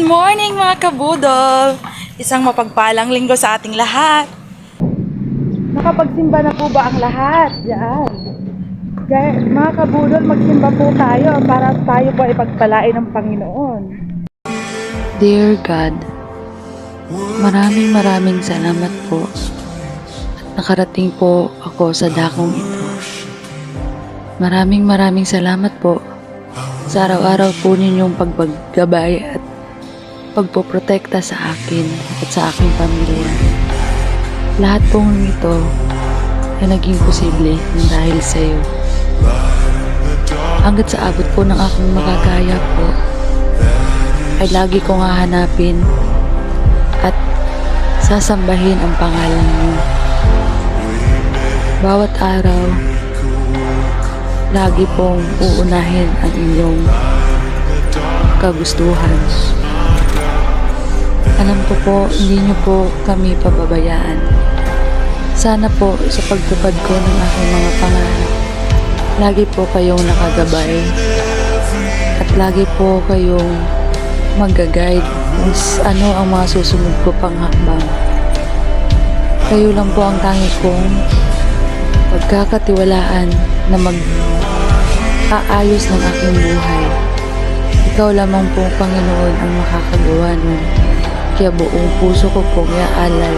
Good morning mga kabudol! Isang mapagpalang linggo sa ating lahat. Nakapagsimba na po ba ang lahat? Diyan. Kaya, mga kabudol, magsimba po tayo para tayo po ipagpalain ng Panginoon. Dear God, maraming salamat po at nakarating po ako sa dakong ito. Maraming salamat po sa araw-araw po ninyong pagbagabay at pagpoprotekta sa akin at sa aking pamilya. Lahat pong ito ay naging posible dahil sa iyo. Hanggat sa abot po ng aking makakaya po, ay lagi kong hahanapin at sasambahin ang pangalan niyo. Bawat araw, lagi pong uunahin ang inyong kagustuhan. Alam ko po, hindi niyo po kami pababayaan. Sana po sa pagtupad ko ng aking mga pangarap, lagi po kayong nakagabay at lagi po kayong mag-guide kung ano ang mga susunod ko pang hakbang. Kayo lang po ang tangi kong pagkakatiwalaan na mag-aayos ng aking buhay. Ikaw lamang po, Panginoon, ang makakagawa nun. Kaya buong puso ko pong iaalay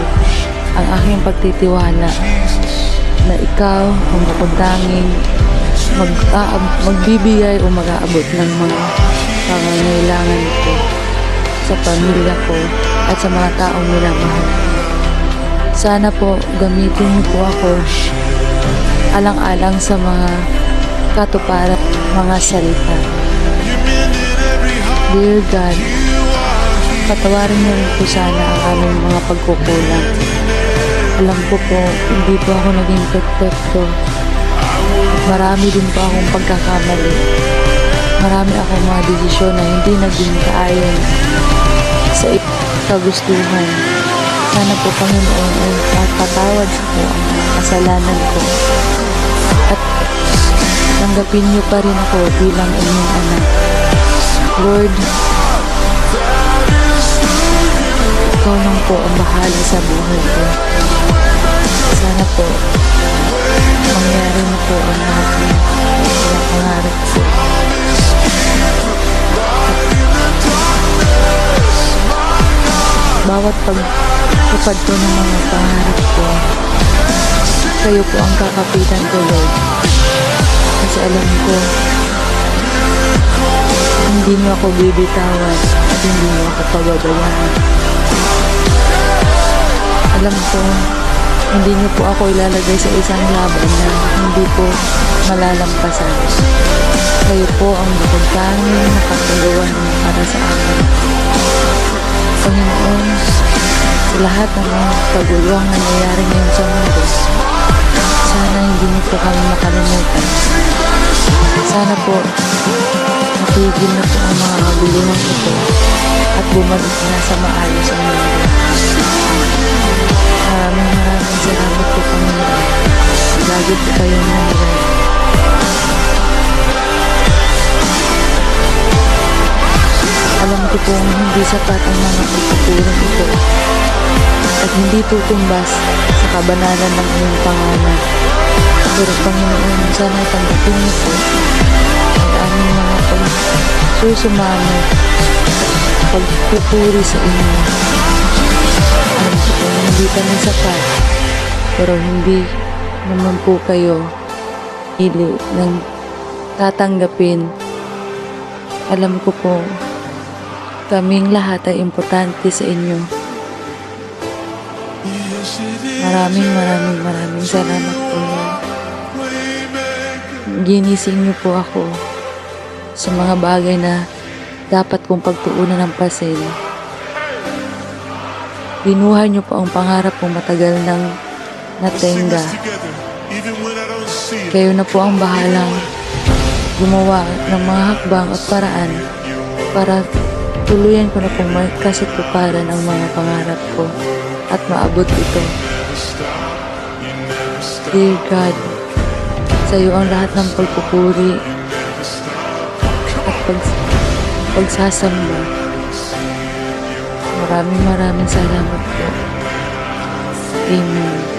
ang aking pagtitiwala na ikaw ang makutanging magbibigay o mag-aabot ng mga pangangailangan ko sa pamilya ko at sa mga taong minamahal. Sana po gamitin niyo po ako alang-alang sa mga katuparan, mga salita. Dear God, patawarin niyo rin po sana ang aming mga pagkukulang. Alam ko po, hindi po ako naging perfecto. Marami din po akong pagkakamali. Marami akong mga desisyon na hindi naging kaayon sa kagustuhan. Sana po, Panginoon, ay patawad po ang mga kasalanan ko. At tanggapin niyo pa rin ako bilang inyong anak. Lord, ikaw lang po ang bahala sa buhay ko. Sana po, mangyari na po ang lahat ng pangarap ko. Bawat pagtupad ko ng mga pangarap ko, kayo po ang kakapitan ko, Lord. Kasi alam ko, hindi niyo ako bibitawan at hindi niyo ako pababayaan. Alam ko, hindi niyo po ako ilalagay sa isang laban na hindi po malalampasan. Kayo po ang makagtanging nakakagawa para sa akin. Panginoon, sa lahat ng mga kaguluhang nangyayari ngayon sa mundo, sana hindi niyo po kami makalimutan. Sana po, matigil na po ang mga kaguluhang ito at bumalik na sa maayos ang mundo. Maraming salamat po, Panginoon. Lagi po kayong nangyayari. Alam ko pong hindi sapat ang mga pagpupulong ito at hindi tutumbas sa kabanalan ng iyong pangalan. Pero Panginoon, sana tanggapin niyo po ang aming mga pagsusumamo at pagpupuri sa inyo. Alam ko po hindi kami sapat, pero hindi naman po kayo ili ng tatanggapin. Alam ko po, kaming lahat ay importante sa inyo. Maraming salamat po. Ginising niyo po ako sa mga bagay na dapat kong pagtuunan ng pasin. Binuhay niyo po ang pangarap kong matagal ng natenga. Kayo na po ang bahalang gumawa ng mga hakbang at paraan para tuluyan ko na pong kasituparan ang mga pangarap ko at maabot ito. Dear God, sa iyo ang lahat ng pagpupuri at pagsasamba. Maraming salamat po. Amen.